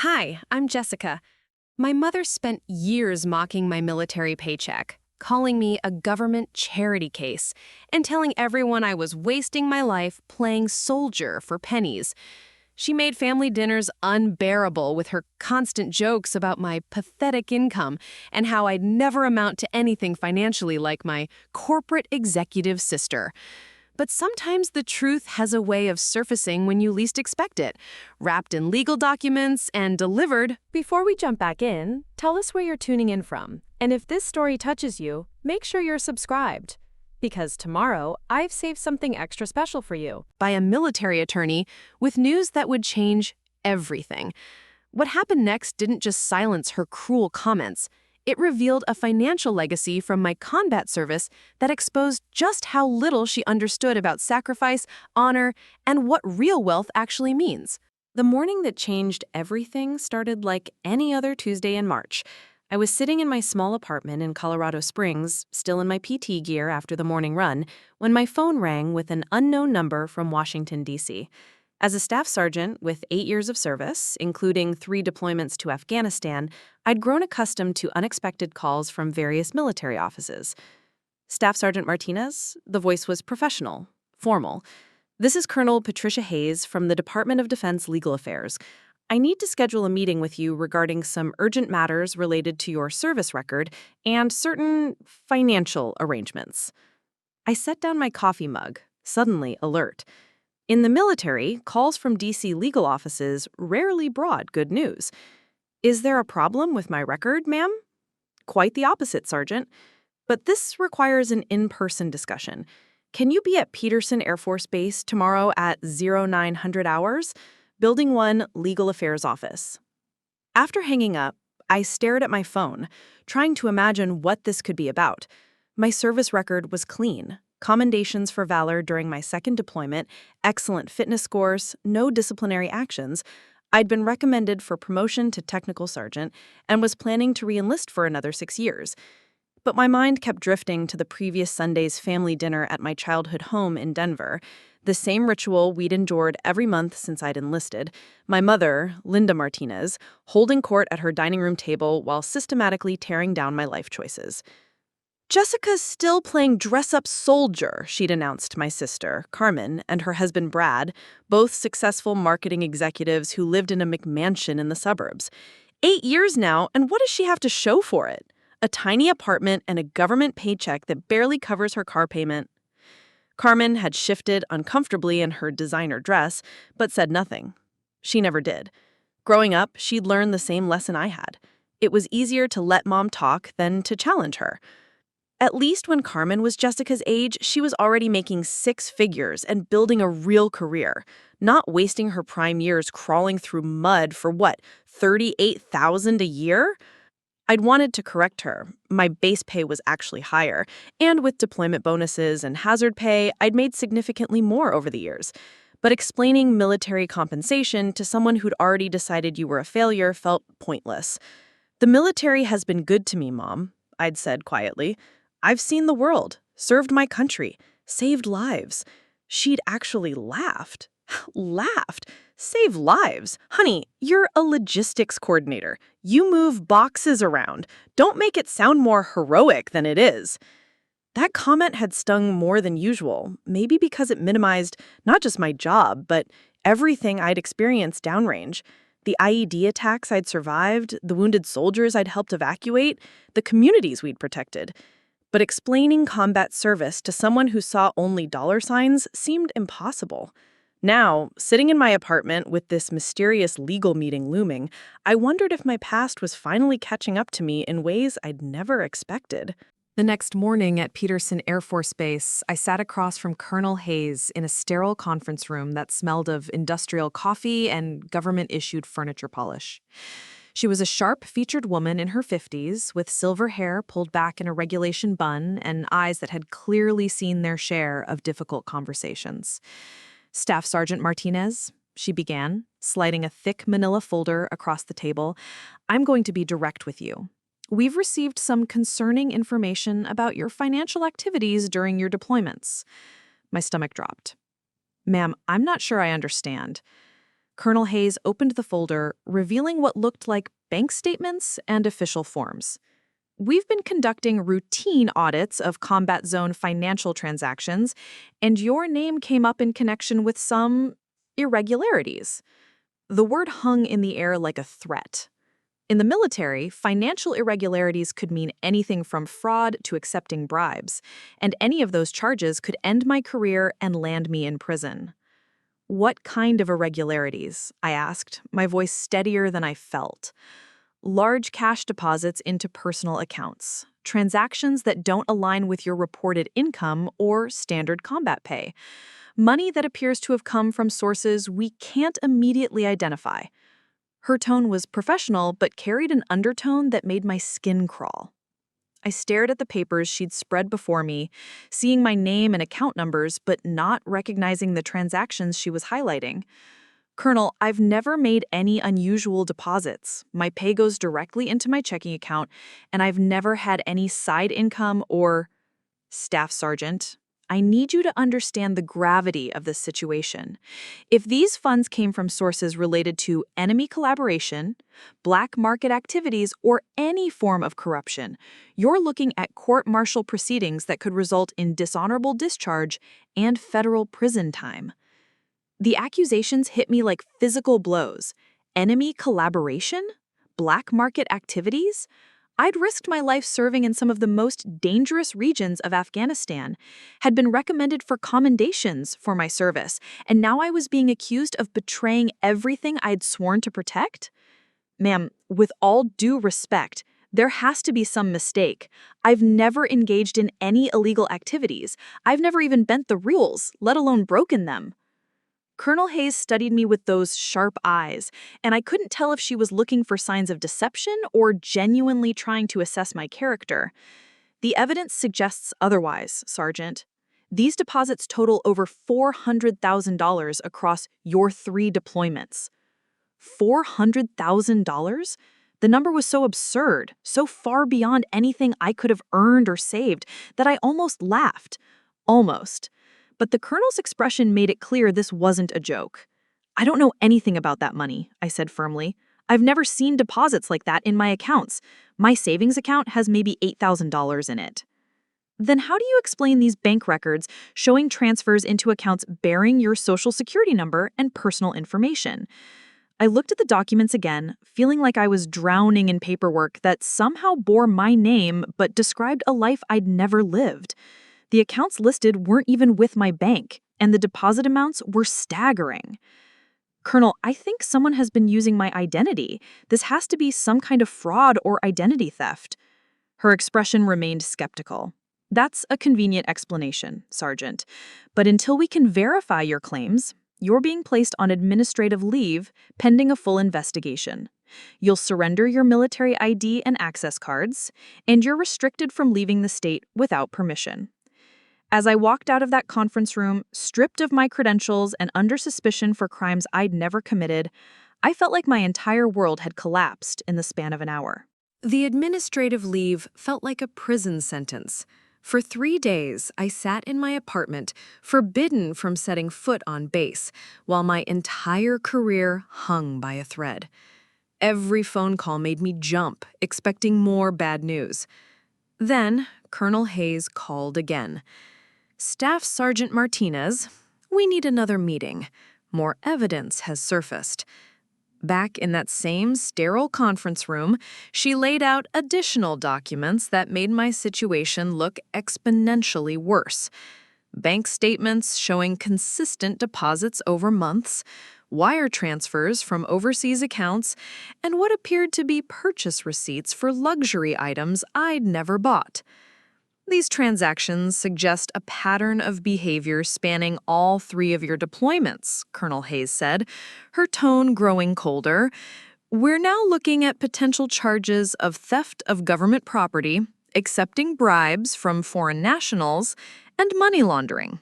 Hi, I'm Jessica. My mother spent years mocking my military paycheck, calling me a government charity case, and telling everyone I was wasting my life playing soldier for pennies. She made family dinners unbearable with her constant jokes about my pathetic income and how I'd never amount to anything financially like my corporate executive sister. But sometimes the truth has a way of surfacing when you least expect it, wrapped in legal documents and delivered. Before we jump back in, tell us where you're tuning in from. And if this story touches you, make sure you're subscribed. Because tomorrow, I've saved something extra special for you. By a military attorney with news that would change everything. What happened next didn't just silence her cruel comments. It revealed a financial legacy from my combat service that exposed just how little she understood about sacrifice, honor, and what real wealth actually means. The morning that changed everything started like any other Tuesday in March. I was sitting in my small apartment in Colorado Springs, still in my PT gear after the morning run, when my phone rang with an unknown number from Washington, D.C. As a staff sergeant with 8 years of service, including 3 deployments to Afghanistan, I'd grown accustomed to unexpected calls from various military offices. Staff Sergeant Martinez, the voice was professional, formal. This is Colonel Patricia Hayes from the Department of Defense Legal Affairs. I need to schedule a meeting with you regarding some urgent matters related to your service record and certain financial arrangements. I set down my coffee mug, suddenly alert. In the military, calls from D.C. legal offices rarely brought good news. Is there a problem with my record, ma'am? Quite the opposite, Sergeant. But this requires an in-person discussion. Can you be at Peterson Air Force Base tomorrow at 0900 hours? Building 1, Legal Affairs Office. After hanging up, I stared at my phone, trying to imagine what this could be about. My service record was clean. Commendations for valor during my second deployment, excellent fitness scores, no disciplinary actions. I'd been recommended for promotion to technical sergeant and was planning to re-enlist for another 6 years. But my mind kept drifting to the previous Sunday's family dinner at my childhood home in Denver, the same ritual we'd endured every month since I'd enlisted, my mother, Linda Martinez, holding court at her dining room table while systematically tearing down my life choices. Jessica's still playing dress-up soldier, she'd announced to my sister, Carmen, and her husband, Brad, both successful marketing executives who lived in a McMansion in the suburbs. 8 years now, and what does she have to show for it? A tiny apartment and a government paycheck that barely covers her car payment. Carmen had shifted uncomfortably in her designer dress, but said nothing. She never did. Growing up, she'd learned the same lesson I had. It was easier to let mom talk than to challenge her. At least when Carmen was Jessica's age, she was already making 6 figures and building a real career, not wasting her prime years crawling through mud for what, $38,000 a year? I'd wanted to correct her. My base pay was actually higher, and with deployment bonuses and hazard pay, I'd made significantly more over the years. But explaining military compensation to someone who'd already decided you were a failure felt pointless. The military has been good to me, Mom, I'd said quietly. I've seen the world, served my country, saved lives. She'd actually laughed. Laughed. Save lives. Honey, you're a logistics coordinator. You move boxes around. Don't make it sound more heroic than it is. That comment had stung more than usual, maybe because it minimized not just my job, but everything I'd experienced downrange. The IED attacks I'd survived, the wounded soldiers I'd helped evacuate, the communities we'd protected. But explaining combat service to someone who saw only dollar signs seemed impossible. Now, sitting in my apartment with this mysterious legal meeting looming, I wondered if my past was finally catching up to me in ways I'd never expected. The next morning at Peterson Air Force Base, I sat across from Colonel Hayes in a sterile conference room that smelled of industrial coffee and government-issued furniture polish. She was a sharp-featured woman in her 50s, with silver hair pulled back in a regulation bun and eyes that had clearly seen their share of difficult conversations. Staff Sergeant Martinez, she began, sliding a thick manila folder across the table, I'm going to be direct with you. We've received some concerning information about your financial activities during your deployments. My stomach dropped. Ma'am, I'm not sure I understand. Colonel Hayes opened the folder, revealing what looked like bank statements and official forms. We've been conducting routine audits of combat zone financial transactions, and your name came up in connection with some irregularities. The word hung in the air like a threat. In the military, financial irregularities could mean anything from fraud to accepting bribes, and any of those charges could end my career and land me in prison. What kind of irregularities? I asked, my voice steadier than I felt. Large cash deposits into personal accounts, transactions that don't align with your reported income or standard combat pay, money that appears to have come from sources we can't immediately identify. Her tone was professional but carried an undertone that made my skin crawl. I stared at the papers she'd spread before me, seeing my name and account numbers but not recognizing the transactions she was highlighting. Colonel, I've never made any unusual deposits. My pay goes directly into my checking account, and I've never had any side income or... Staff Sergeant, I need you to understand the gravity of this situation. If these funds came from sources related to enemy collaboration, black market activities, or any form of corruption, you're looking at court-martial proceedings that could result in dishonorable discharge and federal prison time. The accusations hit me like physical blows. Enemy collaboration? Black market activities? I'd risked my life serving in some of the most dangerous regions of Afghanistan, had been recommended for commendations for my service, and now I was being accused of betraying everything I'd sworn to protect? Ma'am, with all due respect, there has to be some mistake. I've never engaged in any illegal activities. I've never even bent the rules, let alone broken them. Colonel Hayes studied me with those sharp eyes, and I couldn't tell if she was looking for signs of deception or genuinely trying to assess my character. The evidence suggests otherwise, Sergeant. These deposits total over $400,000 across your 3 deployments. $400,000? The number was so absurd, so far beyond anything I could have earned or saved, that I almost laughed. Almost. But the colonel's expression made it clear this wasn't a joke. I don't know anything about that money, I said firmly. I've never seen deposits like that in my accounts. My savings account has maybe $8,000 in it. Then how do you explain these bank records showing transfers into accounts bearing your social security number and personal information? I looked at the documents again, feeling like I was drowning in paperwork that somehow bore my name but described a life I'd never lived. The accounts listed weren't even with my bank, and the deposit amounts were staggering. Colonel, I think someone has been using my identity. This has to be some kind of fraud or identity theft. Her expression remained skeptical. That's a convenient explanation, Sergeant. But until we can verify your claims, you're being placed on administrative leave pending a full investigation. You'll surrender your military ID and access cards, and you're restricted from leaving the state without permission. As I walked out of that conference room, stripped of my credentials and under suspicion for crimes I'd never committed, I felt like my entire world had collapsed in the span of an hour. The administrative leave felt like a prison sentence. For 3 days, I sat in my apartment, forbidden from setting foot on base, while my entire career hung by a thread. Every phone call made me jump, expecting more bad news. Then, Colonel Hayes called again. Staff Sergeant Martinez, we need another meeting. More evidence has surfaced. Back in that same sterile conference room, she laid out additional documents that made my situation look exponentially worse. Bank statements showing consistent deposits over months, wire transfers from overseas accounts, and what appeared to be purchase receipts for luxury items I'd never bought. These transactions suggest a pattern of behavior spanning all 3 of your deployments, Colonel Hayes said, her tone growing colder. We're now looking at potential charges of theft of government property, accepting bribes from foreign nationals, and money laundering.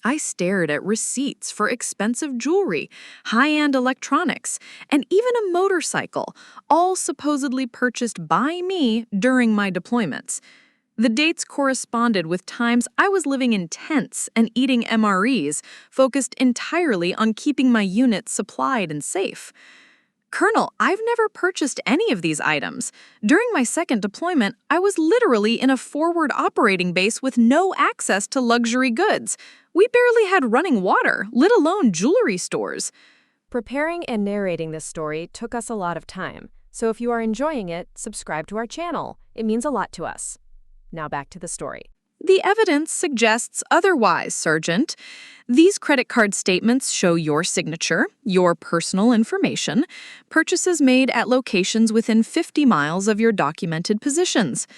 I stared at receipts for expensive jewelry, high-end electronics, and even a motorcycle, all supposedly purchased by me during my deployments. The dates corresponded with times I was living in tents and eating MREs, focused entirely on keeping my unit supplied and safe. Colonel, I've never purchased any of these items. During my second deployment, I was literally in a forward operating base with no access to luxury goods. We barely had running water, let alone jewelry stores. Preparing and narrating this story took us a lot of time, so if you are enjoying it, subscribe to our channel. It means a lot to us. Now back to the story. The evidence suggests otherwise, Sergeant. These credit card statements show your signature, your personal information, purchases made at locations within 50 miles of your documented positions.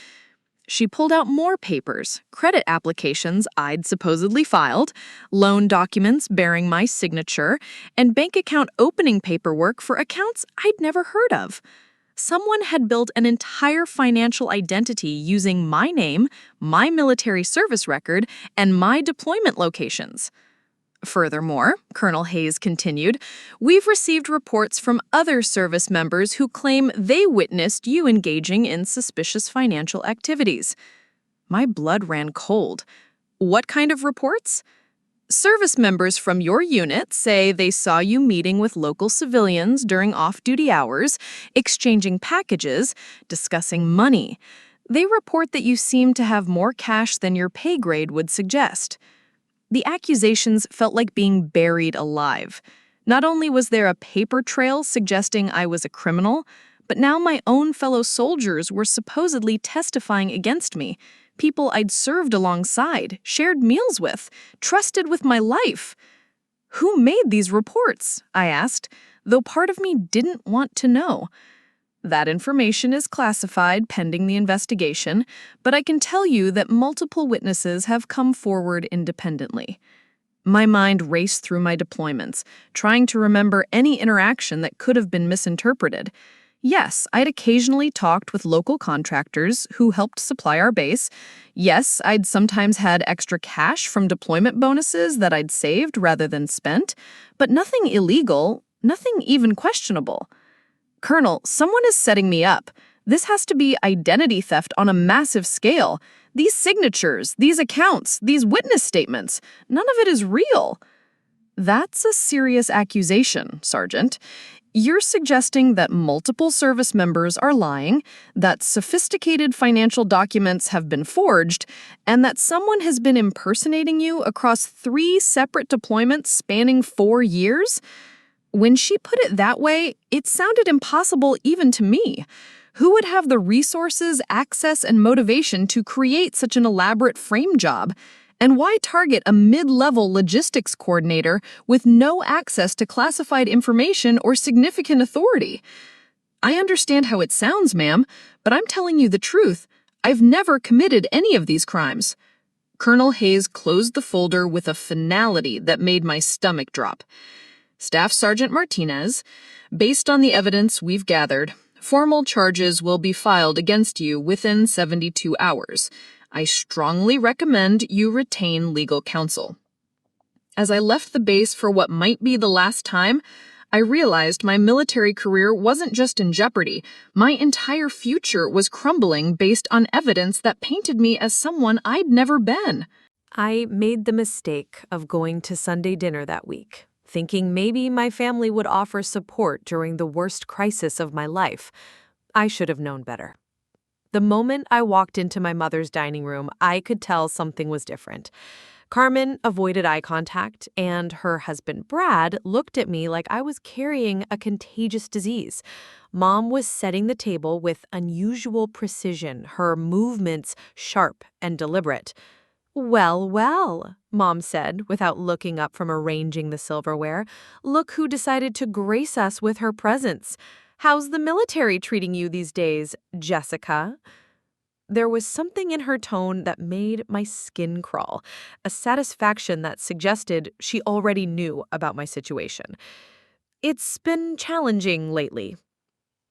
She pulled out more papers, credit applications I'd supposedly filed, loan documents bearing my signature, and bank account opening paperwork for accounts I'd never heard of. Someone had built an entire financial identity using my name, my military service record, and my deployment locations. Furthermore, Colonel Hayes continued, we've received reports from other service members who claim they witnessed you engaging in suspicious financial activities. My blood ran cold. What kind of reports? Service members from your unit say they saw you meeting with local civilians during off-duty hours, exchanging packages, discussing money. They report that you seem to have more cash than your pay grade would suggest. The accusations felt like being buried alive. Not only was there a paper trail suggesting I was a criminal, but now my own fellow soldiers were supposedly testifying against me. People I'd served alongside, shared meals with, trusted with my life. Who made these reports? I asked, though part of me didn't want to know. That information is classified pending the investigation, but I can tell you that multiple witnesses have come forward independently. My mind raced through my deployments, trying to remember any interaction that could have been misinterpreted. Yes, I'd occasionally talked with local contractors who helped supply our base. Yes, I'd sometimes had extra cash from deployment bonuses that I'd saved rather than spent, but nothing illegal, nothing even questionable. Colonel, someone is setting me up. This has to be identity theft on a massive scale. These signatures, these accounts, these witness statements, none of it is real. That's a serious accusation, Sergeant. You're suggesting that multiple service members are lying, that sophisticated financial documents have been forged, and that someone has been impersonating you across 3 separate deployments spanning 4 years? When she put it that way, it sounded impossible even to me. Who would have the resources, access, and motivation to create such an elaborate frame job? And why target a mid-level logistics coordinator with no access to classified information or significant authority? I understand how it sounds, ma'am, but I'm telling you the truth. I've never committed any of these crimes. Colonel Hayes closed the folder with a finality that made my stomach drop. Staff Sergeant Martinez, based on the evidence we've gathered, formal charges will be filed against you within 72 hours. I strongly recommend you retain legal counsel. As I left the base for what might be the last time, I realized my military career wasn't just in jeopardy. My entire future was crumbling based on evidence that painted me as someone I'd never been. I made the mistake of going to Sunday dinner that week, thinking maybe my family would offer support during the worst crisis of my life. I should have known better. The moment I walked into my mother's dining room, I could tell something was different. Carmen avoided eye contact, and her husband, Brad, looked at me like I was carrying a contagious disease. Mom was setting the table with unusual precision, her movements sharp and deliberate. "Well, well," Mom said, without looking up from arranging the silverware. "Look who decided to grace us with her presence. How's the military treating you these days, Jessica?" There was something in her tone that made my skin crawl, a satisfaction that suggested she already knew about my situation. "It's been challenging lately."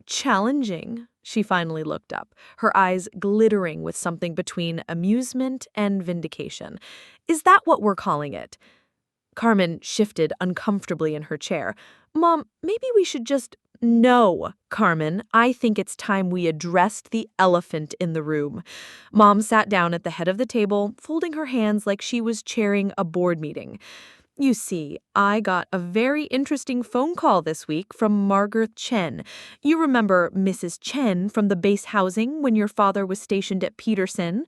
"Challenging?" She finally looked up, her eyes glittering with something between amusement and vindication. "Is that what we're calling it?" Carmen shifted uncomfortably in her chair. "Mom, maybe we should just No, Carmen, I think it's time we addressed the elephant in the room. Mom sat down at the head of the table, folding her hands like she was chairing a board meeting. You see, I got a very interesting phone call this week from Margaret Chen. You remember Mrs. Chen from the base housing when your father was stationed at Peterson?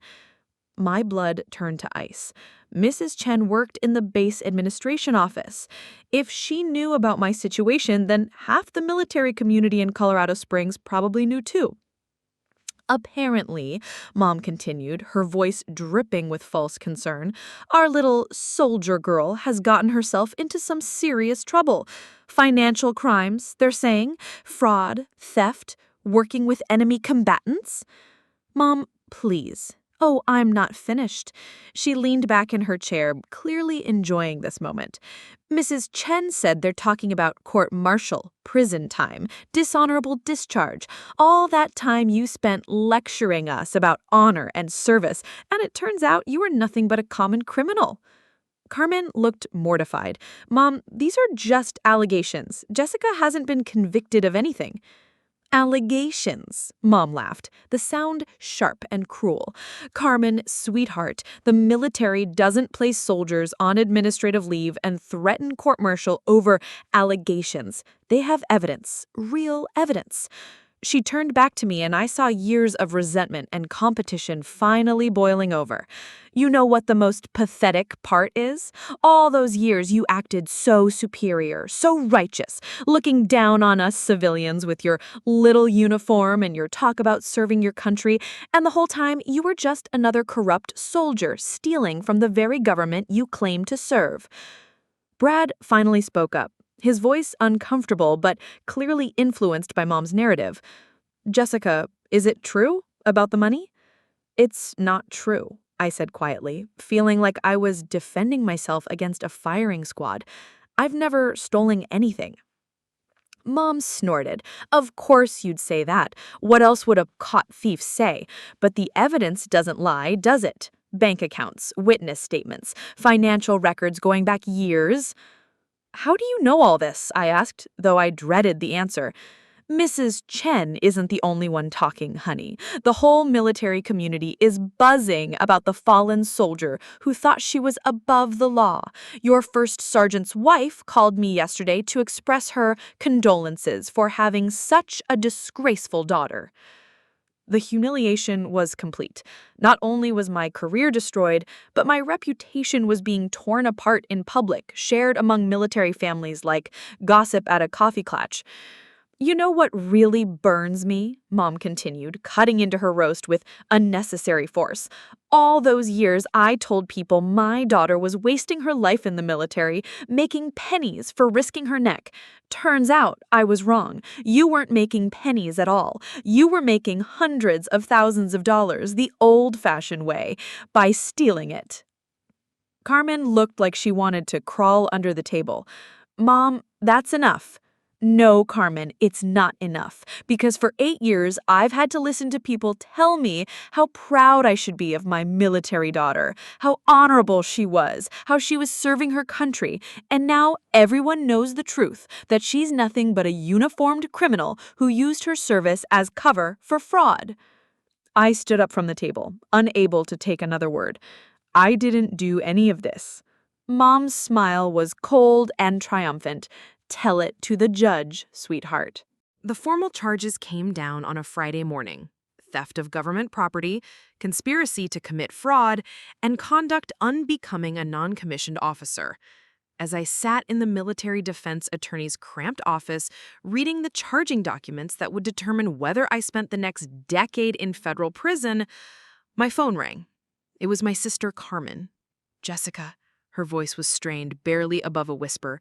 My blood turned to ice. Mrs. Chen worked in the base administration office. If she knew about my situation, then half the military community in Colorado Springs probably knew too. Apparently, Mom continued, her voice dripping with false concern, our little soldier girl has gotten herself into some serious trouble. Financial crimes, they're saying, fraud, theft, working with enemy combatants. Mom, please. Oh, I'm not finished. She leaned back in her chair, clearly enjoying this moment. Mrs. Chen said they're talking about court-martial, prison time, dishonorable discharge, all that time you spent lecturing us about honor and service, and it turns out you were nothing but a common criminal. Carmen looked mortified. Mom, these are just allegations. Jessica hasn't been convicted of anything. Allegations, Mom laughed, the sound sharp and cruel. Carmen, sweetheart, the military doesn't place soldiers on administrative leave and threaten court-martial over allegations. They have evidence, real evidence. She turned back to me and I saw years of resentment and competition finally boiling over. You know what the most pathetic part is? All those years you acted so superior, so righteous, looking down on us civilians with your little uniform and your talk about serving your country, and the whole time you were just another corrupt soldier stealing from the very government you claim to serve. Brad finally spoke up, his voice uncomfortable but clearly influenced by Mom's narrative. Jessica, is it true about the money? It's not true, I said quietly, feeling like I was defending myself against a firing squad. I've never stolen anything. Mom snorted. Of course you'd say that. What else would a caught thief say? But the evidence doesn't lie, does it? Bank accounts, witness statements, financial records going back years. How do you know all this? I asked, though I dreaded the answer. Mrs. Chen isn't the only one talking, honey. The whole military community is buzzing about the fallen soldier who thought she was above the law. Your first sergeant's wife called me yesterday to express her condolences for having such a disgraceful daughter. The humiliation was complete. Not only was my career destroyed, but my reputation was being torn apart in public, shared among military families like gossip at a coffee klatch. You know what really burns me? Mom continued, cutting into her roast with unnecessary force. All those years I told people my daughter was wasting her life in the military, making pennies for risking her neck. Turns out I was wrong. You weren't making pennies at all. You were making hundreds of thousands of dollars the old-fashioned way, by stealing it. Carmen looked like she wanted to crawl under the table. Mom, that's enough. No, Carmen, it's not enough, because for 8 years I've had to listen to people tell me how proud I should be of my military daughter, how honorable she was, how she was serving her country, and now everyone knows the truth, that she's nothing but a uniformed criminal who used her service as cover for fraud. I stood up from the table, unable to take another word. I didn't do any of this. Mom's smile was cold and triumphant. Tell it to the judge, sweetheart. The formal charges came down on a Friday morning: theft of government property, conspiracy to commit fraud, and conduct unbecoming a non-commissioned officer. As I sat in the military defense attorney's cramped office, reading the charging documents that would determine whether I spent the next decade in federal prison, my phone rang. It was my sister Carmen. Jessica. Her voice was strained, barely above a whisper.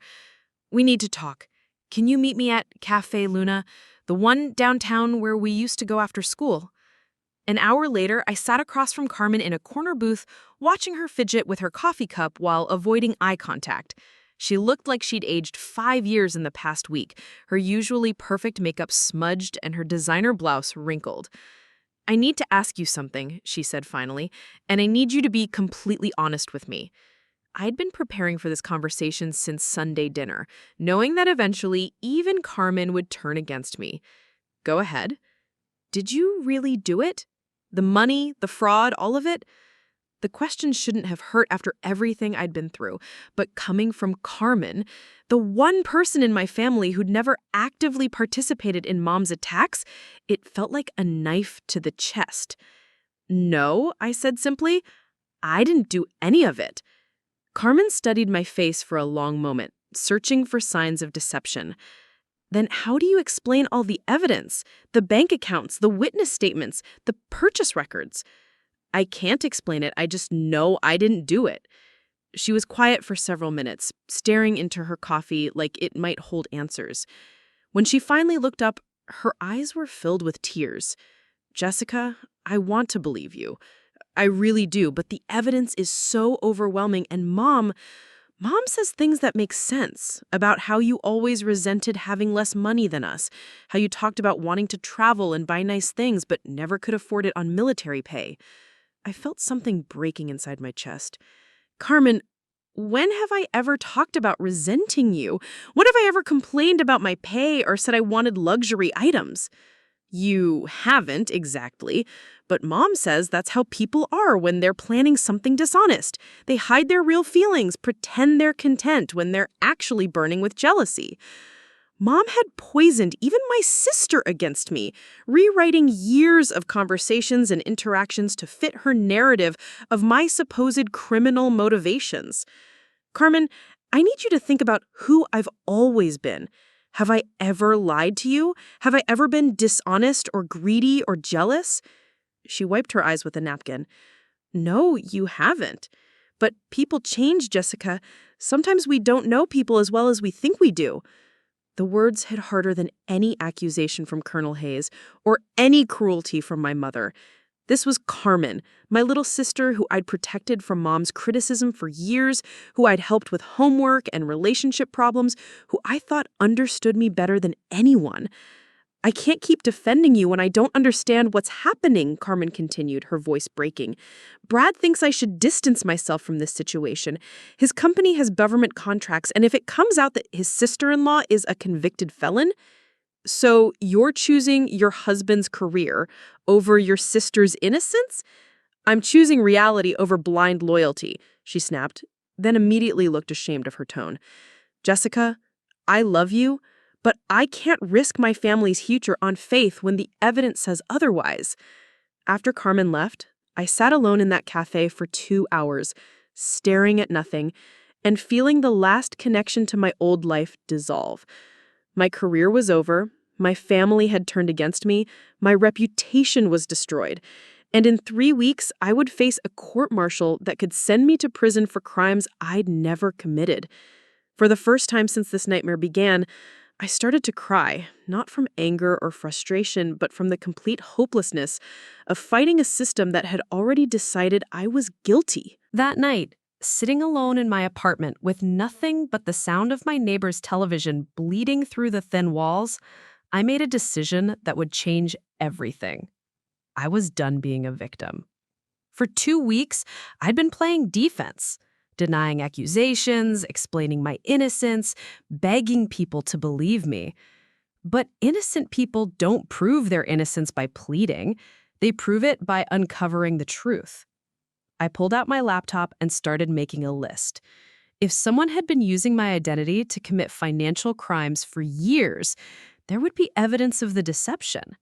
We need to talk. Can you meet me at Cafe Luna, the one downtown where we used to go after school? An hour later, I sat across from Carmen in a corner booth, watching her fidget with her coffee cup while avoiding eye contact. She looked like she'd aged 5 years in the past week, her usually perfect makeup smudged and her designer blouse wrinkled. I need to ask you something, she said finally, and I need you to be completely honest with me. I'd been preparing for this conversation since Sunday dinner, knowing that eventually even Carmen would turn against me. Go ahead. Did you really do it? The money, the fraud, all of it? The question shouldn't have hurt after everything I'd been through, but coming from Carmen, the one person in my family who'd never actively participated in Mom's attacks, it felt like a knife to the chest. No, I said simply, I didn't do any of it. Carmen studied my face for a long moment, searching for signs of deception. Then how do you explain all the evidence, the bank accounts, the witness statements, the purchase records? I can't explain it, I just know I didn't do it. She was quiet for several minutes, staring into her coffee like it might hold answers. When she finally looked up, her eyes were filled with tears. Jessica, I want to believe you. I really do, but the evidence is so overwhelming, and Mom says things that make sense about how you always resented having less money than us, how you talked about wanting to travel and buy nice things but never could afford it on military pay. I felt something breaking inside my chest. Carmen, when have I ever talked about resenting you? When have I ever complained about my pay or said I wanted luxury items? You haven't, exactly, but Mom says that's how people are when they're planning something dishonest. They hide their real feelings, pretend they're content when they're actually burning with jealousy. Mom had poisoned even my sister against me, rewriting years of conversations and interactions to fit her narrative of my supposed criminal motivations. Carmen, I need you to think about who I've always been. Have I ever lied to you? Have I ever been dishonest or greedy or jealous? She wiped her eyes with a napkin. No, you haven't. But people change, Jessica. Sometimes we don't know people as well as we think we do. The words hit harder than any accusation from Colonel Hayes or any cruelty from my mother. This was Carmen, my little sister who I'd protected from Mom's criticism for years, who I'd helped with homework and relationship problems, who I thought understood me better than anyone. I can't keep defending you when I don't understand what's happening, Carmen continued, her voice breaking. Brad thinks I should distance myself from this situation. His company has government contracts, and if it comes out that his sister-in-law is a convicted felon, so you're choosing your husband's career over your sister's innocence? I'm choosing reality over blind loyalty, she snapped, then immediately looked ashamed of her tone. Jessica, I love you, but I can't risk my family's future on faith when the evidence says otherwise. After Carmen left, I sat alone in that cafe for 2 hours, staring at nothing, and feeling the last connection to my old life dissolve. My career was over, my family had turned against me, my reputation was destroyed, and in 3 weeks I would face a court-martial that could send me to prison for crimes I'd never committed. For the first time since this nightmare began, I started to cry, not from anger or frustration, but from the complete hopelessness of fighting a system that had already decided I was guilty. That night, sitting alone in my apartment with nothing but the sound of my neighbor's television bleeding through the thin walls, I made a decision that would change everything. I was done being a victim. For 2 weeks, I'd been playing defense, denying accusations, explaining my innocence, begging people to believe me. But innocent people don't prove their innocence by pleading. They prove it by uncovering the truth. I pulled out my laptop and started making a list. If someone had been using my identity to commit financial crimes for years, there would be evidence of the deception.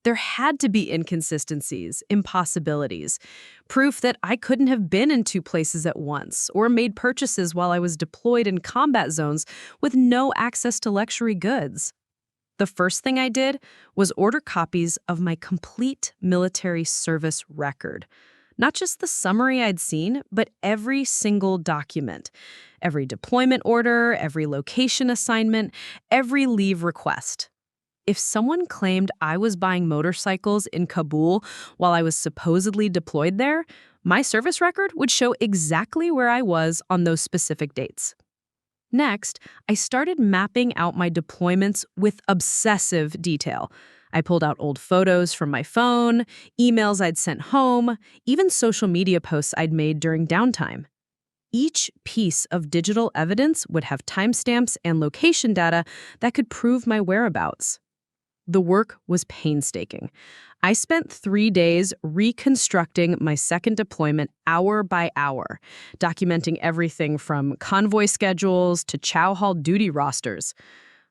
There had to be inconsistencies, impossibilities, proof that I couldn't have been in 2 places at once or made purchases while I was deployed in combat zones with no access to luxury goods. The first thing I did was order copies of my complete military service record. Not just the summary I'd seen, but every single document. Every deployment order, every location assignment, every leave request. If someone claimed I was buying motorcycles in Kabul while I was supposedly deployed there, my service record would show exactly where I was on those specific dates. Next, I started mapping out my deployments with obsessive detail. I pulled out old photos from my phone, emails I'd sent home, even social media posts I'd made during downtime. Each piece of digital evidence would have timestamps and location data that could prove my whereabouts. The work was painstaking. I spent 3 days reconstructing my second deployment hour by hour, documenting everything from convoy schedules to chow hall duty rosters.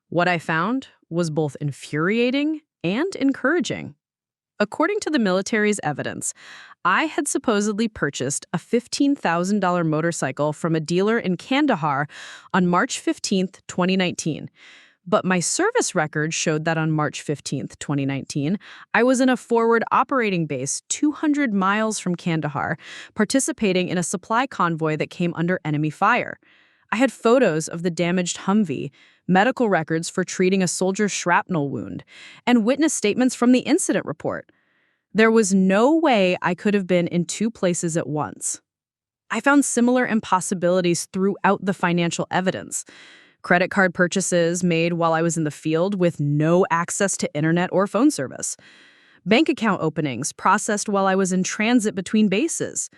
What I found was both infuriating and encouraging. According to the military's evidence, I had supposedly purchased a $15,000 motorcycle from a dealer in Kandahar on March 15, 2019. But my service record showed that on March 15, 2019, I was in a forward operating base 200 miles from Kandahar, participating in a supply convoy that came under enemy fire. I had photos of the damaged Humvee, medical records for treating a soldier's shrapnel wound, and witness statements from the incident report. There was no way I could have been in two places at once. I found similar impossibilities throughout the financial evidence. Credit card purchases made while I was in the field with no access to internet or phone service. Bank account openings processed while I was in transit between bases.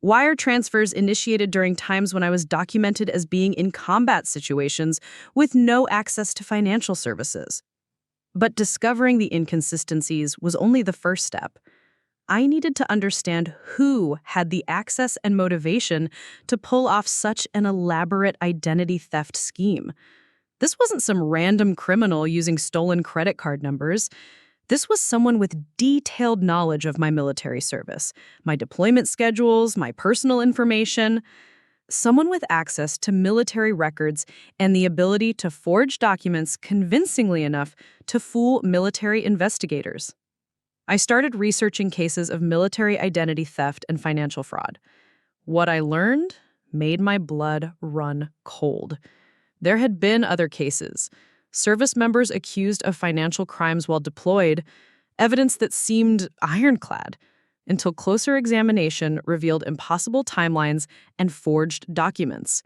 Wire transfers initiated during times when I was documented as being in combat situations with no access to financial services. But discovering the inconsistencies was only the first step. I needed to understand who had the access and motivation to pull off such an elaborate identity theft scheme. This wasn't some random criminal using stolen credit card numbers. This was someone with detailed knowledge of my military service, my deployment schedules, my personal information. Someone with access to military records and the ability to forge documents convincingly enough to fool military investigators. I started researching cases of military identity theft and financial fraud. What I learned made my blood run cold. There had been other cases. Service members accused of financial crimes while deployed, evidence that seemed ironclad, until closer examination revealed impossible timelines and forged documents.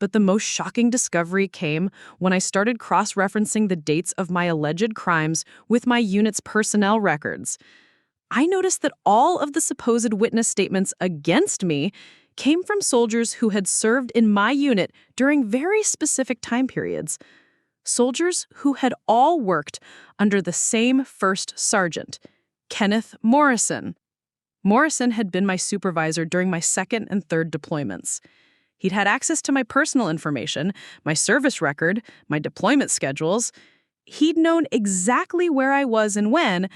But the most shocking discovery came when I started cross-referencing the dates of my alleged crimes with my unit's personnel records. I noticed that all of the supposed witness statements against me came from soldiers who had served in my unit during very specific time periods. Soldiers who had all worked under the same first sergeant, Kenneth Morrison. Morrison had been my supervisor during my second and third deployments. He'd had access to my personal information, my service record, my deployment schedules. He'd known exactly where I was and when,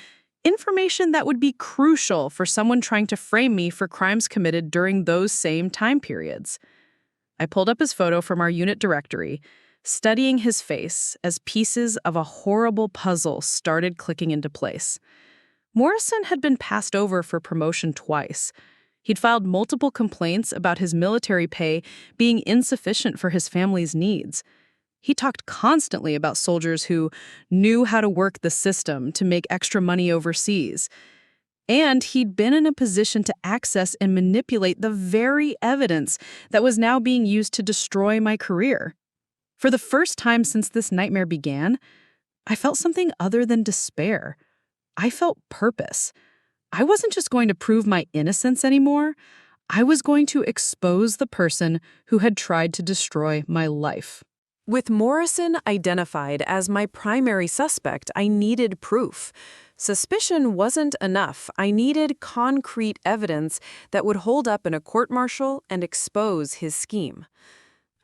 information that would be crucial for someone trying to frame me for crimes committed during those same time periods. I pulled up his photo from our unit directory, studying his face as pieces of a horrible puzzle started clicking into place. Morrison had been passed over for promotion twice. He'd filed multiple complaints about his military pay being insufficient for his family's needs. He talked constantly about soldiers who knew how to work the system to make extra money overseas. And he'd been in a position to access and manipulate the very evidence that was now being used to destroy my career. For the first time since this nightmare began, I felt something other than despair. I felt purpose. I wasn't just going to prove my innocence anymore. I was going to expose the person who had tried to destroy my life. With Morrison identified as my primary suspect, I needed proof. Suspicion wasn't enough. I needed concrete evidence that would hold up in a court-martial and expose his scheme.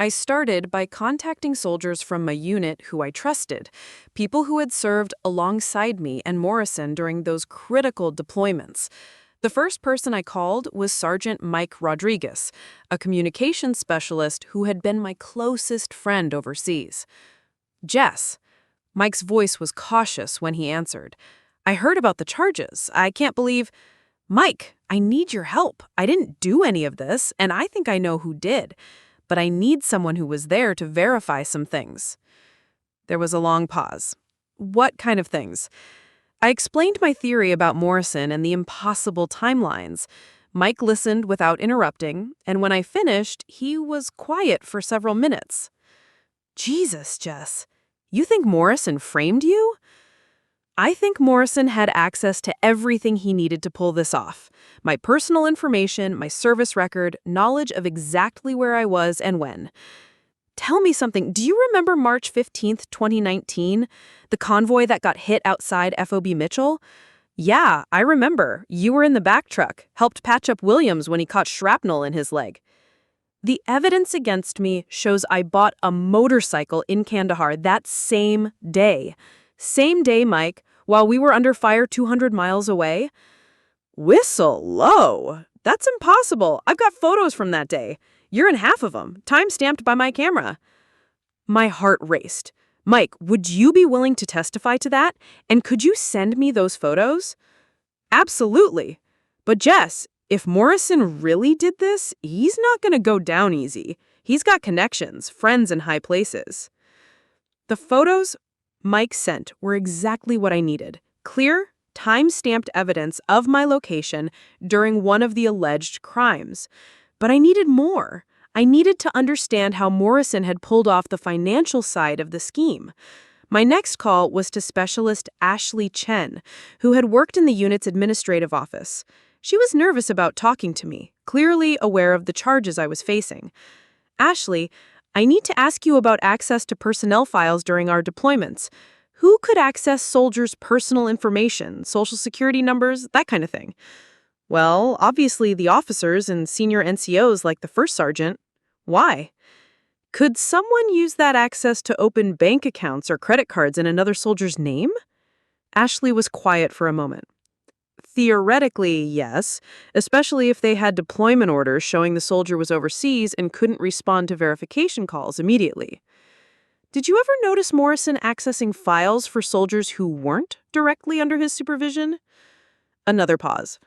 I started by contacting soldiers from my unit who I trusted, people who had served alongside me and Morrison during those critical deployments. The first person I called was Sergeant Mike Rodriguez, a communications specialist who had been my closest friend overseas. "Jess." Mike's voice was cautious when he answered. "I heard about the charges. I can't believe—" "Mike, I need your help. I didn't do any of this, and I think I know who did. But I need someone who was there to verify some things." There was a long pause. "What kind of things?" I explained my theory about Morrison and the impossible timelines. Mike listened without interrupting, and when I finished, he was quiet for several minutes. "Jesus, Jess, you think Morrison framed you?" I think Morrison had access to everything he needed to pull this off. My personal information, my service record, knowledge of exactly where I was and when. Tell me something. Do you remember March 15th, 2019? The convoy that got hit outside FOB Mitchell? Yeah, I remember. You were in the back truck, helped patch up Williams when he caught shrapnel in his leg. The evidence against me shows I bought a motorcycle in Kandahar that same day. Same day, Mike, while we were under fire 200 miles away. Whistle low. That's impossible. I've got photos from that day. You're in half of them, time-stamped by my camera. My heart raced. Mike, would you be willing to testify to that? And could you send me those photos? Absolutely. But Jess, if Morrison really did this, he's not going to go down easy. He's got connections, friends in high places. The photos Mike sent were exactly what I needed. Clear, time-stamped evidence of my location during one of the alleged crimes. But I needed more. I needed to understand how Morrison had pulled off the financial side of the scheme. My next call was to specialist Ashley Chen, who had worked in the unit's administrative office. She was nervous about talking to me, clearly aware of the charges I was facing. Ashley, I need to ask you about access to personnel files during our deployments. Who could access soldiers' personal information, social security numbers, that kind of thing? Well, obviously the officers and senior NCOs like the first sergeant. Why? Could someone use that access to open bank accounts or credit cards in another soldier's name? Ashley was quiet for a moment. Theoretically, yes, especially if they had deployment orders showing the soldier was overseas and couldn't respond to verification calls immediately. Did you ever notice Morrison accessing files for soldiers who weren't directly under his supervision? Another pause.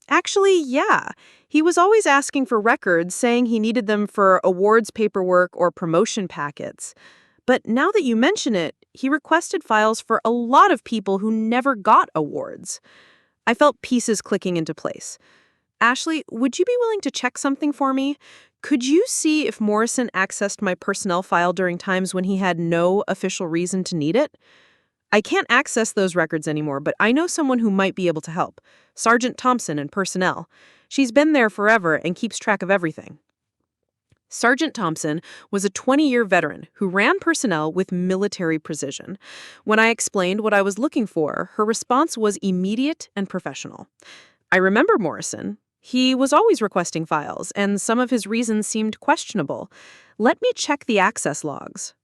Actually, yeah. He was always asking for records, saying he needed them for awards paperwork or promotion packets. But now that you mention it, he requested files for a lot of people who never got awards. I felt pieces clicking into place. Ashley, would you be willing to check something for me? Could you see if Morrison accessed my personnel file during times when he had no official reason to need it? I can't access those records anymore, but I know someone who might be able to help. Sergeant Thompson in personnel. She's been there forever and keeps track of everything. Sergeant Thompson was a 20-year veteran who ran personnel with military precision. When I explained what I was looking for, her response was immediate and professional. I remember Morrison. He was always requesting files, and some of his reasons seemed questionable. Let me check the access logs.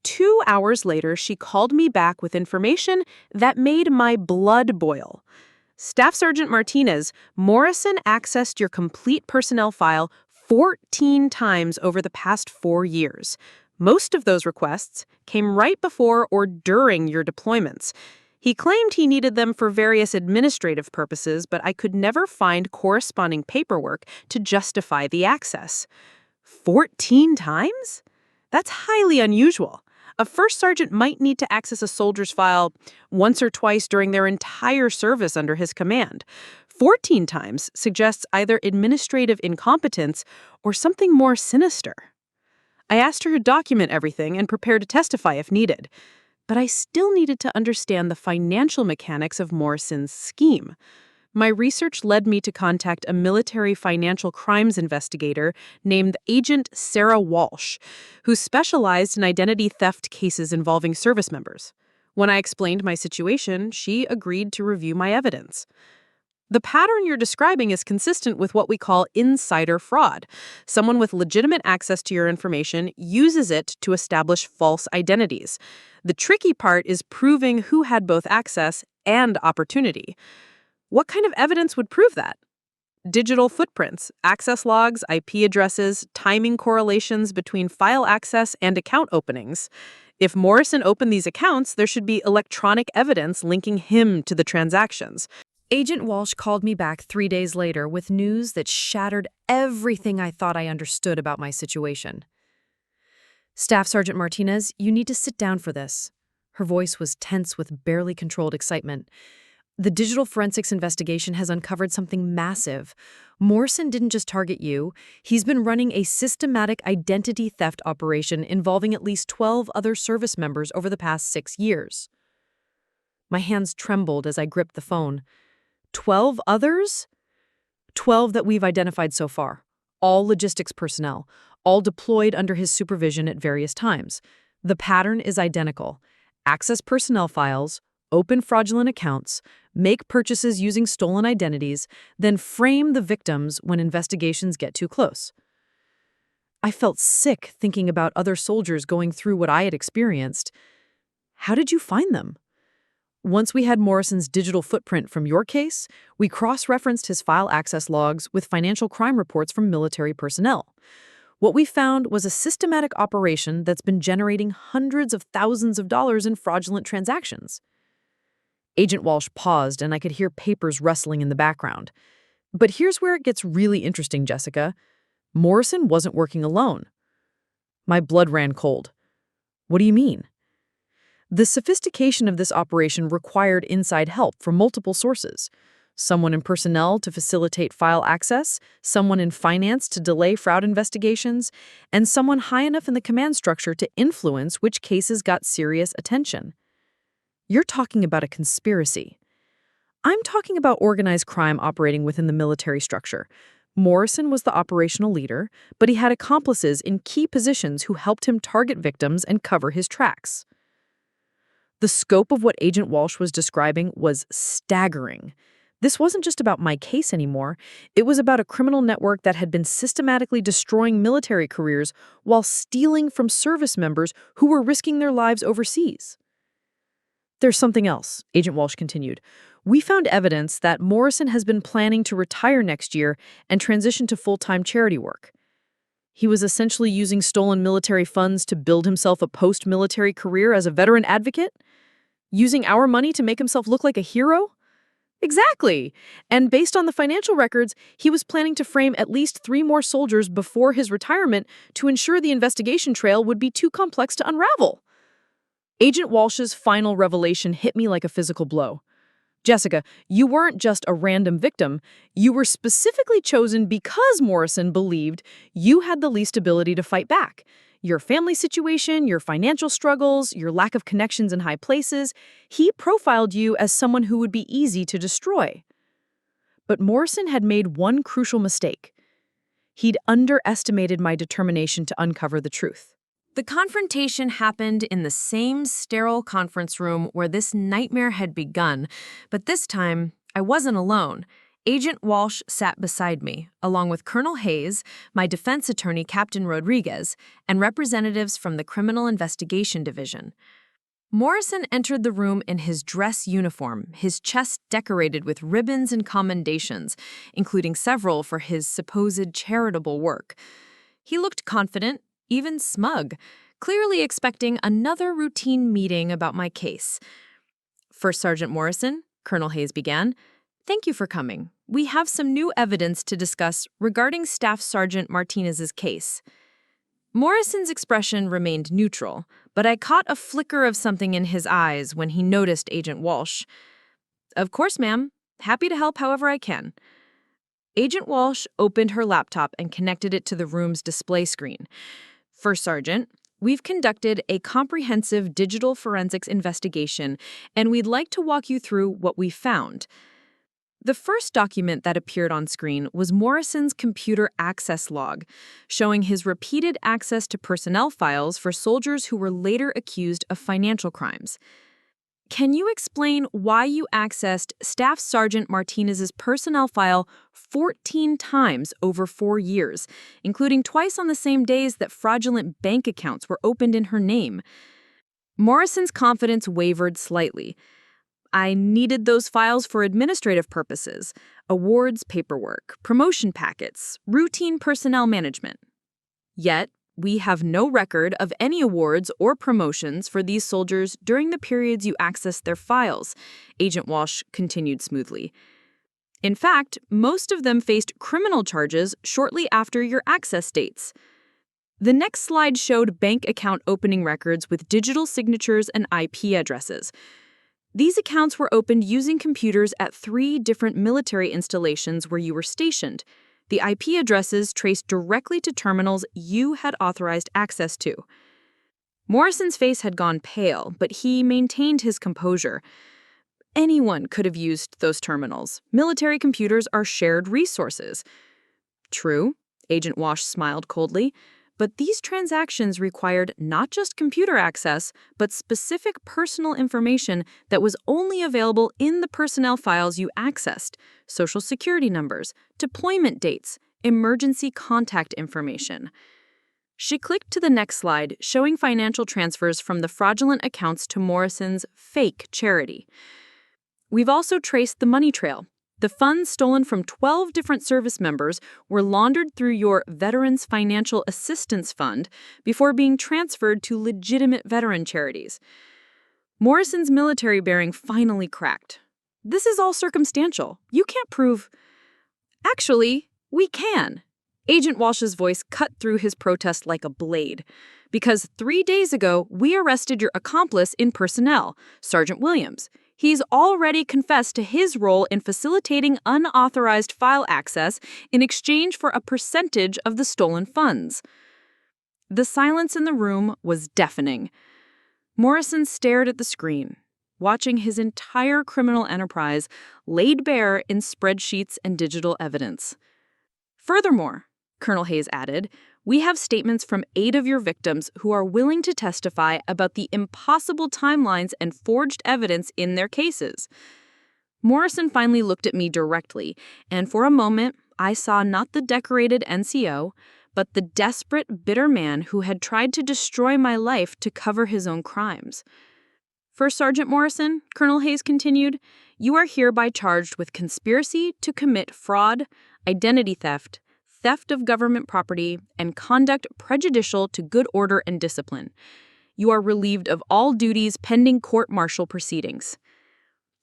2 hours later, she called me back with information that made my blood boil. Staff Sergeant Martinez, Morrison accessed your complete personnel file 14 times over the past 4 years. Most of those requests came right before or during your deployments. He claimed he needed them for various administrative purposes, but I could never find corresponding paperwork to justify the access. 14 times? That's highly unusual. A first sergeant might need to access a soldier's file once or twice during their entire service under his command. 14 times suggests either administrative incompetence or something more sinister. I asked her to document everything and prepare to testify if needed, but I still needed to understand the financial mechanics of Morrison's scheme. My research led me to contact a military financial crimes investigator named Agent Sarah Walsh, who specialized in identity theft cases involving service members. When I explained my situation, she agreed to review my evidence. The pattern you're describing is consistent with what we call insider fraud. Someone with legitimate access to your information uses it to establish false identities. The tricky part is proving who had both access and opportunity. What kind of evidence would prove that? Digital footprints, access logs, IP addresses, timing correlations between file access and account openings. If Morrison opened these accounts, there should be electronic evidence linking him to the transactions. Agent Walsh called me back 3 days later with news that shattered everything I thought I understood about my situation. Staff Sergeant Martinez, you need to sit down for this. Her voice was tense with barely controlled excitement. The digital forensics investigation has uncovered something massive. Morrison didn't just target you. He's been running a systematic identity theft operation involving at least 12 other service members over the past 6 years. My hands trembled as I gripped the phone. 12 others? 12 that we've identified so far. All logistics personnel, all deployed under his supervision at various times. The pattern is identical. Access personnel files, open fraudulent accounts, make purchases using stolen identities, then frame the victims when investigations get too close. I felt sick thinking about other soldiers going through what I had experienced. How did you find them? Once we had Morrison's digital footprint from your case, we cross-referenced his file access logs with financial crime reports from military personnel. What we found was a systematic operation that's been generating hundreds of thousands of dollars in fraudulent transactions. Agent Walsh paused, and I could hear papers rustling in the background. But here's where it gets really interesting, Jessica. Morrison wasn't working alone. My blood ran cold. What do you mean? The sophistication of this operation required inside help from multiple sources. Someone in personnel to facilitate file access, someone in finance to delay fraud investigations, and someone high enough in the command structure to influence which cases got serious attention. You're talking about a conspiracy. I'm talking about organized crime operating within the military structure. Morrison was the operational leader, but he had accomplices in key positions who helped him target victims and cover his tracks. The scope of what Agent Walsh was describing was staggering. This wasn't just about my case anymore. It was about a criminal network that had been systematically destroying military careers while stealing from service members who were risking their lives overseas. There's something else, Agent Walsh continued. We found evidence that Morrison has been planning to retire next year and transition to full-time charity work. He was essentially using stolen military funds to build himself a post-military career as a veteran advocate? Using our money to make himself look like a hero? Exactly. And based on the financial records, he was planning to frame at least 3 more soldiers before his retirement to ensure the investigation trail would be too complex to unravel. Agent Walsh's final revelation hit me like a physical blow. Jessica, you weren't just a random victim. You were specifically chosen because Morrison believed you had the least ability to fight back. Your family situation, your financial struggles, your lack of connections in high places, he profiled you as someone who would be easy to destroy. But Morrison had made one crucial mistake. He'd underestimated my determination to uncover the truth. The confrontation happened in the same sterile conference room where this nightmare had begun, but this time, I wasn't alone. Agent Walsh sat beside me, along with Colonel Hayes, my defense attorney Captain Rodriguez, and representatives from the Criminal Investigation Division. Morrison entered the room in his dress uniform, his chest decorated with ribbons and commendations, including several for his supposed charitable work. He looked confident, even smug, clearly expecting another routine meeting about my case. First Sergeant Morrison, Colonel Hayes began, thank you for coming. We have some new evidence to discuss regarding Staff Sergeant Martinez's case. Morrison's expression remained neutral, but I caught a flicker of something in his eyes when he noticed Agent Walsh. Of course, ma'am. Happy to help however I can. Agent Walsh opened her laptop and connected it to the room's display screen. First Sergeant, we've conducted a comprehensive digital forensics investigation, and we'd like to walk you through what we found. The first document that appeared on screen was Morrison's computer access log, showing his repeated access to personnel files for soldiers who were later accused of financial crimes. Can you explain why you accessed Staff Sergeant Martinez's personnel file 14 times over 4 years, including twice on the same days that fraudulent bank accounts were opened in her name? Morrison's confidence wavered slightly. I needed those files for administrative purposes, awards paperwork, promotion packets, routine personnel management. Yet, we have no record of any awards or promotions for these soldiers during the periods you accessed their files, Agent Walsh continued smoothly. In fact, most of them faced criminal charges shortly after your access dates. The next slide showed bank account opening records with digital signatures and IP addresses. These accounts were opened using computers at 3 different military installations where you were stationed. The IP addresses traced directly to terminals you had authorized access to. Morrison's face had gone pale, but he maintained his composure. Anyone could have used those terminals. Military computers are shared resources. True, Agent Wash smiled coldly, but these transactions required not just computer access, but specific personal information that was only available in the personnel files you accessed: social security numbers, deployment dates, emergency contact information. She clicked to the next slide, showing financial transfers from the fraudulent accounts to Morrison's fake charity. We've also traced the money trail. The funds stolen from 12 different service members were laundered through your Veterans Financial Assistance Fund before being transferred to legitimate veteran charities. Morrison's military bearing finally cracked. This is all circumstantial. You can't prove... Actually, we can. Agent Walsh's voice cut through his protest like a blade. Because 3 days ago, we arrested your accomplice in personnel, Sergeant Williams. He's already confessed to his role in facilitating unauthorized file access in exchange for a percentage of the stolen funds. The silence in the room was deafening. Morrison stared at the screen, watching his entire criminal enterprise laid bare in spreadsheets and digital evidence. Furthermore, Colonel Hayes added, we have statements from 8 of your victims who are willing to testify about the impossible timelines and forged evidence in their cases. Morrison finally looked at me directly, and for a moment, I saw not the decorated NCO, but the desperate, bitter man who had tried to destroy my life to cover his own crimes. First Sergeant Morrison, Colonel Hayes continued, you are hereby charged with conspiracy to commit fraud, identity theft, theft of government property, and conduct prejudicial to good order and discipline. You are relieved of all duties pending court-martial proceedings.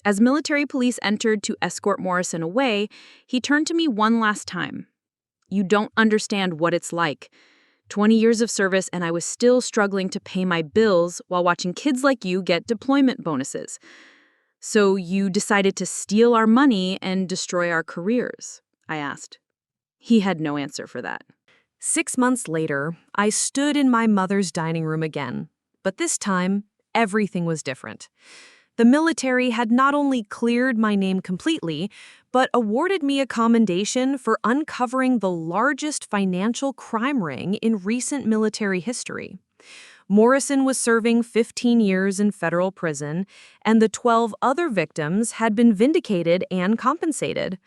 As military police entered to escort Morrison away, he turned to me one last time. You don't understand what it's like. 20 years of service and I was still struggling to pay my bills while watching kids like you get deployment bonuses. So you decided to steal our money and destroy our careers? I asked. He had no answer for that. 6 months later, I stood in my mother's dining room again. But this time, everything was different. The military had not only cleared my name completely, but awarded me a commendation for uncovering the largest financial crime ring in recent military history. Morrison was serving 15 years in federal prison, and the 12 other victims had been vindicated and compensated.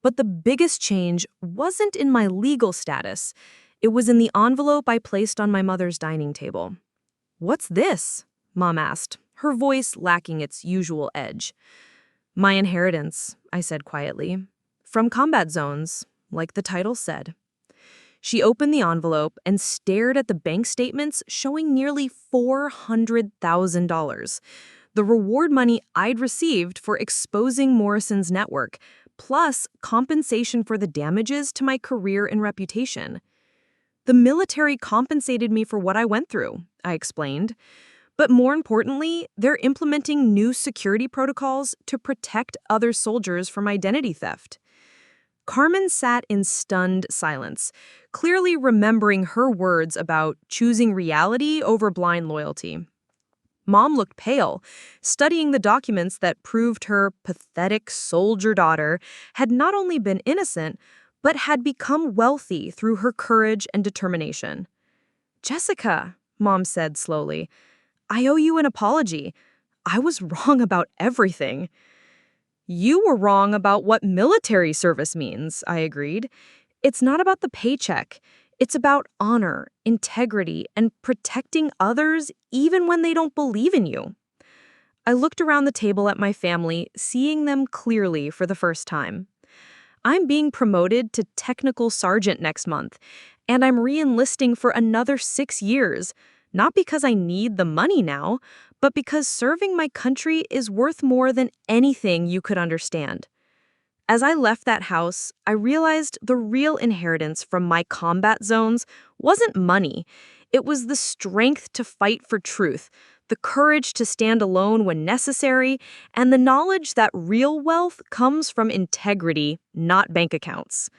But the biggest change wasn't in my legal status. It was in the envelope I placed on my mother's dining table. "What's this?" Mom asked, her voice lacking its usual edge. "My inheritance," I said quietly. "From combat zones, like the title said." She opened the envelope and stared at the bank statements showing nearly $400,000. The reward money I'd received for exposing Morrison's network, plus compensation for the damages to my career and reputation. The military compensated me for what I went through, I explained. But more importantly, they're implementing new security protocols to protect other soldiers from identity theft. Carmen sat in stunned silence, clearly remembering her words about choosing reality over blind loyalty. Mom looked pale, studying the documents that proved her pathetic soldier daughter had not only been innocent, but had become wealthy through her courage and determination. "Jessica," Mom said slowly, "I owe you an apology. I was wrong about everything." "You were wrong about what military service means," I agreed. "It's not about the paycheck. It's about honor, integrity, and protecting others even when they don't believe in you." I looked around the table at my family, seeing them clearly for the first time. I'm being promoted to technical sergeant next month, and I'm re-enlisting for another 6 years, not because I need the money now, but because serving my country is worth more than anything you could understand. As I left that house, I realized the real inheritance from my combat zones wasn't money. It was the strength to fight for truth, the courage to stand alone when necessary, and the knowledge that real wealth comes from integrity, not bank accounts.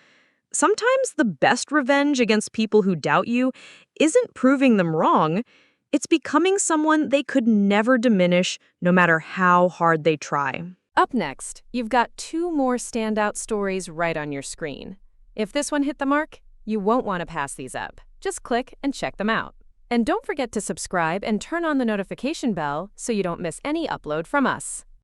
Sometimes the best revenge against people who doubt you isn't proving them wrong, It's becoming someone they could never diminish, no matter how hard they try. Up next, you've got two more standout stories right on your screen. If this one hit the mark, you won't want to pass these up. Just click and check them out. And don't forget to subscribe and turn on the notification bell so you don't miss any upload from us.